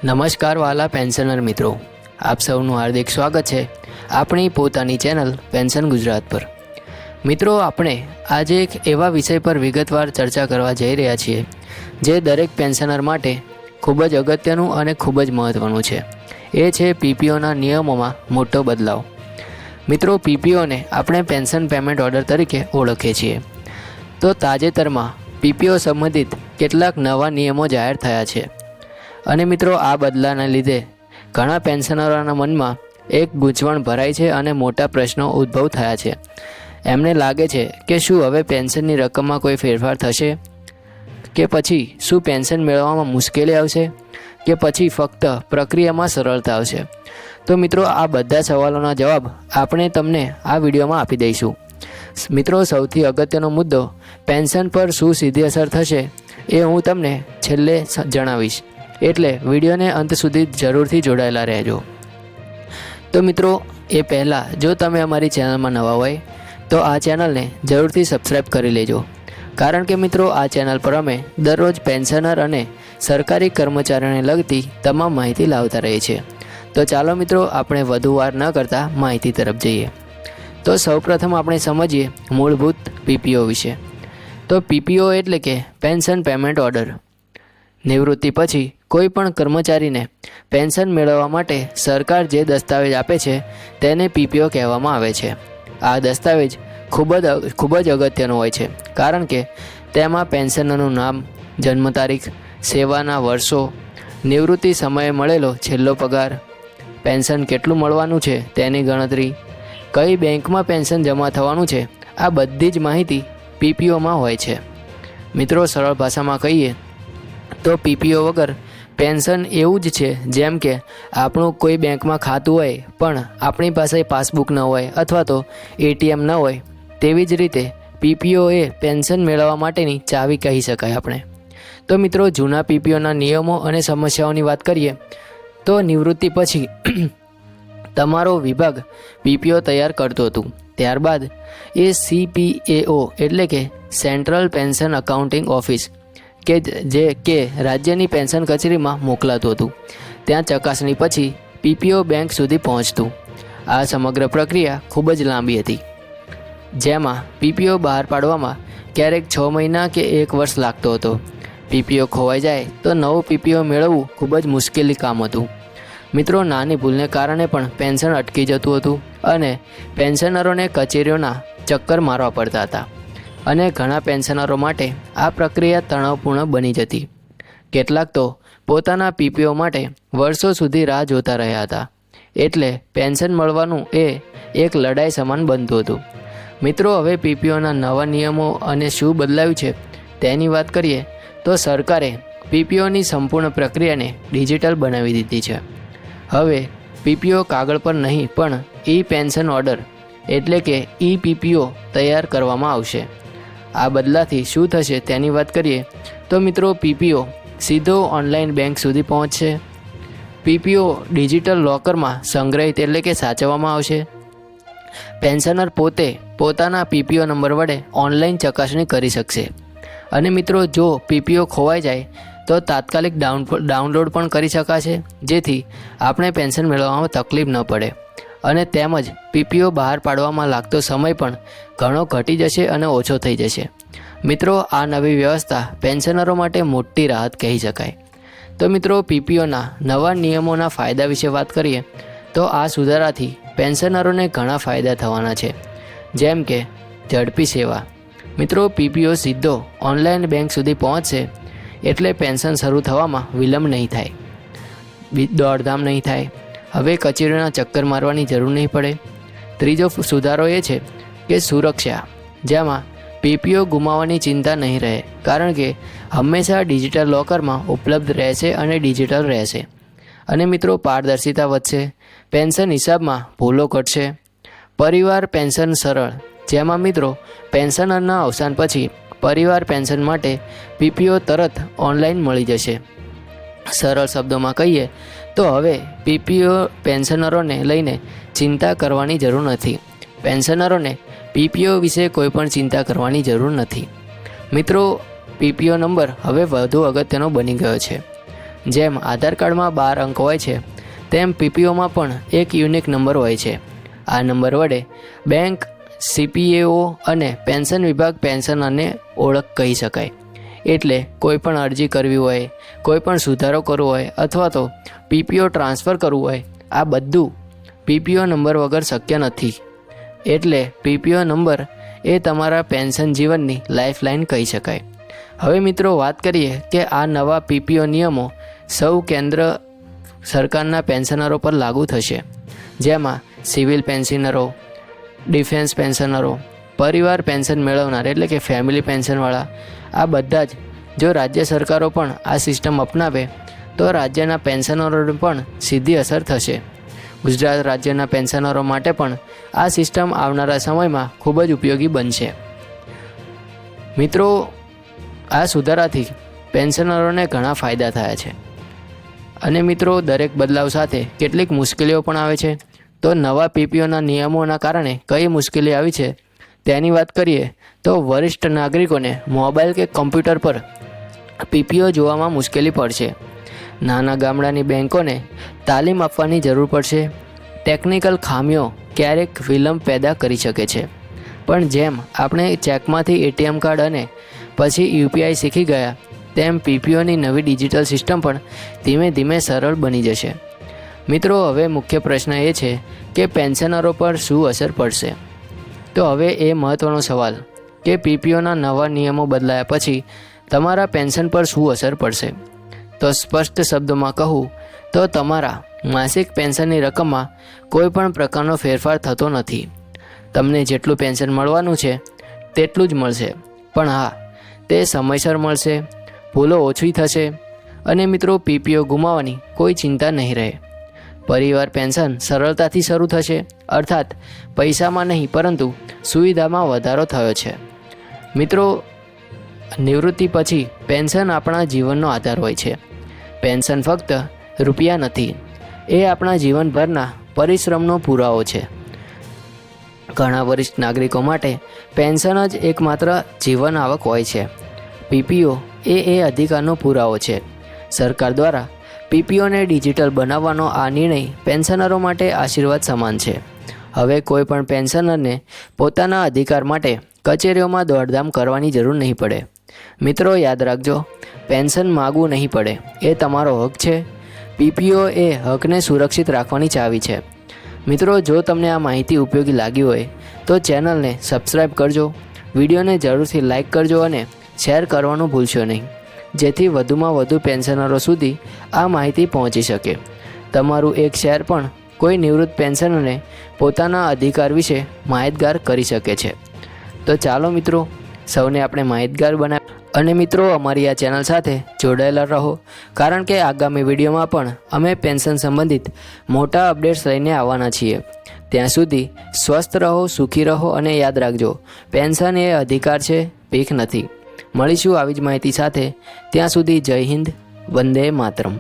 નમસ્કાર વાલા પેન્શનર મિત્રો, આપ સૌનું હાર્દિક સ્વાગત છે આપણી પોતાની ચેનલ પેન્શન ગુજરાત પર। મિત્રો, આપણે આજે એક એવા વિષય પર વિગતવાર ચર્ચા કરવા જઈ રહ્યા છીએ જે દરેક પેન્શનર માટે ખૂબ જ અગત્યનું અને ખૂબ જ મહત્ત્વનું છે। એ છે પીપીઓના નિયમોમાં મોટો બદલાવ। મિત્રો, પીપીઓને આપણે પેન્શન પેમેન્ટ ઓર્ડર તરીકે ઓળખીએ છીએ। તો તાજેતરમાં પીપીઓ સંબંધિત કેટલાક નવા નિયમો જાહેર થયા છે અને મિત્રો, આ બદલાવને લીધે ઘણા પેન્શનરોના મનમાં એક ગૂંચવણ ભરાઈ છે અને મોટા પ્રશ્નો ઉદ્ભવ થયા છે। એમને લાગે છે કે શું હવે પેન્શનની રકમમાં કોઈ ફેરફાર થશે, કે પછી શું પેન્શન મેળવવામાં મુશ્કેલી આવશે, કે પછી ફક્ત પ્રક્રિયામાં સરળતા આવશે। તો મિત્રો, આ બધા સવાલોના જવાબ આપણે તમને આ વિડીયોમાં આપી દઈશું। મિત્રો, સૌથી અગત્યનો મુદ્દો પેન્શન પર શું સીધી અસર થશે એ હું તમને છેલ્લે જણાવીશ, એટલે વિડીયોને અંત સુધી જરૂરથી જોડાયેલા રહેજો। તો મિત્રો, એ પહેલાં જો તમે અમારી ચેનલમાં નવા હોય તો આ ચેનલને જરૂરથી સબસ્ક્રાઈબ કરી લેજો, કારણ કે મિત્રો, આ ચેનલ પર અમે દરરોજ પેન્શનર અને સરકારી કર્મચારીઓને લગતી તમામ માહિતી લાવતા રહીએ છીએ। તો ચાલો મિત્રો, આપણે વધુ વાર ન કરતાં માહિતી તરફ જઈએ। તો સૌપ્રથમ આપણે સમજીએ મૂળભૂત પીપીઓ વિશે। તો પીપીઓ એટલે કે પેન્શન પેમેન્ટ ઓર્ડર। નિવૃત્તિ પછી કોઈ પણ કર્મચારીને પેન્શન મેળવવા માટે સરકાર જે દસ્તાવેજ આપે છે તેને પીપીઓ કહેવામાં આવે છે। આ દસ્તાવેજ ખૂબ જ અગત્યનો હોય છે, કારણ કે તેમાં પેન્શનરનું નામ, જન્મ તારીખ, સેવાના વર્ષો, નિવૃત્તિ સમયે મળેલો છેલ્લો પગાર, પેન્શન કેટલું મળવાનું છે તેની ગણતરી, કઈ બેંકમાં પેન્શન જમા થવાનું છે, આ બધી જ માહિતી પીપીઓમાં હોય છે। મિત્રો, સરળ ભાષામાં કહીએ તો પીપીઓ વગર પેન્શન એવું જ છે જેમ કે આપણું કોઈ બેંકમાં ખાતું હોય પણ આપણી પાસે પાસબુક ન હોય અથવા તો એટીએમ ન હોય, તેવી જ રીતે પીપીઓ એ પેન્શન મેળવવા માટેની ચાવી કહી શકાય આપણે। તો મિત્રો, જૂના પીપીઓના નિયમો અને સમસ્યાઓની વાત કરીએ તો નિવૃત્તિ પછી તમારો વિભાગ પીપીઓ તૈયાર કરતો હતું, ત્યારબાદ એ સીપીએઓ એટલે કે સેન્ટ્રલ પેન્શન અકાઉન્ટિંગ ઓફિસ કે રાજ્યની પેન્શન કચેરીમાં મોકલાતું હતું। ત્યાં ચકાસણી પછી પીપીઓ બેંક સુધી પહોંચતું। આ સમગ્ર પ્રક્રિયા ખૂબ જ લાંબી હતી, જેમાં પીપીઓ બહાર પાડવામાં ક્યારેક 6 મહિના કે 1 વર્ષ લાગતો હતો। પીપીઓ ખોવાઈ જાય તો નવું પીપીઓ મેળવવું ખૂબ જ મુશ્કેલી કામ હતું। મિત્રો, નાની ભૂલને કારણે પણ પેન્શન અટકી જતું હતું અને પેન્શનરોને કચેરીઓના ચક્કર મારવા પડતા હતા અને ઘણા પેન્શનરો માટે આ પ્રક્રિયા તણાવપૂર્ણ બની જતી। કેટલાક તો પોતાના પીપીઓ માટે વર્ષો સુધી રાહ જોતા રહ્યા હતા, એટલે પેન્શન મળવાનું એ એક લડાઈ સમાન બનતું હતું। મિત્રો, હવે પીપીઓના નવા નિયમો અને શું બદલાયું છે તેની વાત કરીએ તો સરકારે પીપીઓની સંપૂર્ણ પ્રક્રિયાને ડિજિટલ બનાવી દીધી છે। હવે પીપીઓ કાગળ પર નહીં પણ ઈ પેન્શન ઓર્ડર એટલે કે ઈ પીપીઓ તૈયાર કરવામાં આવશે। આ બદલાથી શું થશે તેની વાત કરીએ તો મિત્રો, પીપીઓ સીધો ઓનલાઈન બેંક સુધી પહોંચશે। પીપીઓ ડિજિટલ લોકરમાં સંગ્રહિત એટલે કે સાચવવામાં આવશે। પેન્શનર પોતે પોતાના પીપીઓ નંબર વડે ઓનલાઈન ચકાસણી કરી શકશે અને મિત્રો, જો પીપીઓ ખોવાઈ જાય તો તાત્કાલિક ડાઉનલોડ પણ કરી શકાશે, જેથી આપણે પેન્શન મેળવવામાં તકલીફ ન પડે અને તેમજ પીપીઓ બહાર પાડવામાં લાગતો સમય પણ ઘણો ઘટી જશે અને ઓછો થઈ જશે। મિત્રો, આ નવી વ્યવસ્થા પેન્શનરો માટે મોટી રાહત કહી શકાય। તો મિત્રો, પીપીઓના નવા નિયમોના ફાયદા વિશે વાત કરીએ તો આ સુધારાથી પેન્શનરોને ઘણા ફાયદા થવાના છે, જેમ કે ઝડપી સેવા। મિત્રો, પીપીઓ સીધો ઓનલાઈન બેંક સુધી પહોંચશે એટલે પેન્શન શરૂ થવામાં વિલંબ નહીં થાય, દોડધામ નહીં થાય, હવે કચેરીઓના ચક્કર મારવાની જરૂર નહીં પડે। ત્રીજો સુધારો એ છે કે સુરક્ષા, જેમાં પીપીઓ ગુમાવવાની ચિંતા નહીં રહે, કારણ કે હંમેશા ડિજિટલ લોકરમાં ઉપલબ્ધ રહેશે અને ડિજિટલ રહેશે। અને મિત્રો, પારદર્શિતા વધશે, પેન્શન હિસાબમાં ભૂલો ઘટશે। પરિવાર પેન્શન સરળ, જેમાં મિત્રો પેન્શનરના અવસાન પછી પરિવાર પેન્શન માટે પીપીઓ તરત ઓનલાઈન મળી જશે। સરળ શબ્દોમાં કહીએ તો હવે પીપીઓ પેન્શનરોને લઈને ચિંતા કરવાની જરૂર નથી। પેન્શનરોને પીપીઓ વિશે કોઈ પણ ચિંતા કરવાની જરૂર નથી। મિત્રો, પીપીઓ નંબર હવે વધુ અગત્યનો બની ગયો છે। જેમ આધાર કાર્ડમાં 12 અંક હોય છે તેમ પીપીઓમાં પણ એક યુનિક નંબર હોય છે. આ નંબર વડે બેંક, સીપીએઓ અને પેન્શન વિભાગ પેન્શનરને ઓળખ કહી શકાય. એટલે કોઈ પણ અરજી કરવી હોય, કોઈ પણ સુધારો કરવો હોય અથવા તો પીપીઓ ટ્રાન્સફર કરવું હોય, આ બધું પીપીઓ નંબર વગર શક્ય નથી. એટલે પીપીઓ નંબર એ તમારા પેન્શન જીવનની લાઇફલાઇન કહી શકાય. હવે મિત્રો વાત કરીએ કે આ નવા પીપીઓ નિયમો સૌ કેન્દ્ર સરકારના પેન્શનરો પર લાગુ થશે, જેમાં સિવિલ પેન્શનરો, ડિફેન્સ પેન્શનરો, પરિવાર પેન્શન મેળવનાર એટલે કે ફેમિલી પેન્શનવાળા, આ બધા જ જો રાજ્ય સરકારો પણ આ સિસ્ટમ અપનાવે તો રાજ્યના પેન્શનરોને પણ સીધી અસર થશે. ગુજરાત રાજ્યના પેન્શનરો માટે પણ આ સિસ્ટમ આવનારા સમયમાં ખૂબ જ ઉપયોગી બનશે. મિત્રો, આ સુધારાથી પેન્શનરોને ઘણા ફાયદા થયા છે. અને મિત્રો, દરેક બદલાવ સાથે કેટલીક મુશ્કેલીઓ પણ આવે છે. તો નવા પીપીઓના નિયમોના કારણે કઈ મુશ્કેલી આવી છે તેની વાત કરીએ તો વરિષ્ઠ નાગરિકોને મોબાઈલ કે કમ્પ્યુટર પર પીપીઓ જોવામાં મુશ્કેલી પડશે. નાના ગામડાની બેંકોને તાલીમ આપવાની જરૂર પડશે. ટેકનિકલ ખામીઓ ક્યારેક વિલંબ પેદા કરી શકે છે. પણ જેમ આપણે ચેકમાંથી એટીએમ કાર્ડ અને પછી યુપીઆઈ શીખી ગયા, તેમ પીપીઓની નવી ડિજિટલ સિસ્ટમ પણ ધીમે ધીમે સરળ બની જશે. મિત્રો, હવે મુખ્ય પ્રશ્ન એ છે કે પેન્શનરો પર શું અસર પડશે. તો હવે એ મહત્ત્વનો સવાલ કે પીપીઓના નવા નિયમો બદલાયા પછી તમારા પેન્શન પર શું અસર પડશે. તો સ્પષ્ટ શબ્દોમાં કહું તો તમારા માસિક પેન્શનની રકમમાં કોઈ પણ પ્રકારનો ફેરફાર થતો નથી. તમને જેટલું પેન્શન મળવાનું છે તેટલું જ મળશે. પણ હા, તે સમયસર મળશે, ભૂલો ઓછી થશે અને મિત્રો, પીપીઓ ગુમાવવાની કોઈ ચિંતા નહીં રહે. પરિવાર પેન્શન સરળતાથી શરૂ થશે, અર્થાત પૈસામાં નહીં પરંતુ સુવિધામાં વધારો થયો છે. મિત્રો, નિવૃત્તિ પછી પેન્શન આપણા જીવનનો આધાર હોય છે. પેન્શન ફક્ત રૂપિયા નથી, એ આપણા જીવનભરના પરિશ્રમનો પુરાવો છે. ઘણા વરિષ્ઠ નાગરિકો માટે પેન્શન જ એકમાત્ર જીવન આવક હોય છે. પીપીઓ એ અધિકારનો પુરાવો છે. સરકાર દ્વારા પીપીઓને ડિજિટલ બનાવવાનો આ નિર્ણય પેન્શનરો માટે આશીર્વાદ સમાન છે. હવે કોઈ પણ પેન્શનરને પોતાના અધિકાર માટે કચેરીઓમાં દોડધામ કરવાની જરૂર નહીં પડે. મિત્રો, યાદ રાખજો, પેન્શન માગવું નહીં પડે, એ તમારો હક છે. પીપીઓ એ હકને સુરક્ષિત રાખવાની ચાવી છે. મિત્રો, જો તમને આ માહિતી ઉપયોગી લાગી હોય તો ચેનલને સબસ્ક્રાઈબ કરજો, વિડીયોને જરૂરથી લાઇક કરજો અને શેર કરવાનું ભૂલશો નહીં, જેથી વધુમાં વધુ પેન્શનરો સુધી આ માહિતી પહોંચી શકે. તમારું એક શેર પણ કોઈ નિવૃત્ત પેન્શનરને પોતાના અધિકાર વિશે માહિતગાર કરી શકે છે. તો ચાલો મિત્રો, સૌને આપણે માહિતગાર બનાવીએ. અને મિત્રો, અમારી આ ચેનલ સાથે જોડાયેલા રહો, કારણ કે આગામી વિડીયોમાં પણ અમે પેન્શન સંબંધિત મોટા અપડેટ્સ લઈને આવવાના છીએ. ત્યાં સુધી સ્વસ્થ રહો, સુખી રહો અને યાદ રાખજો, પેન્શન એ અધિકાર છે, ભીખ નથી. મળીશું આવી જ માહિતી સાથે. ત્યાં સુધી જય હિન્દ, વંદે માતરમ.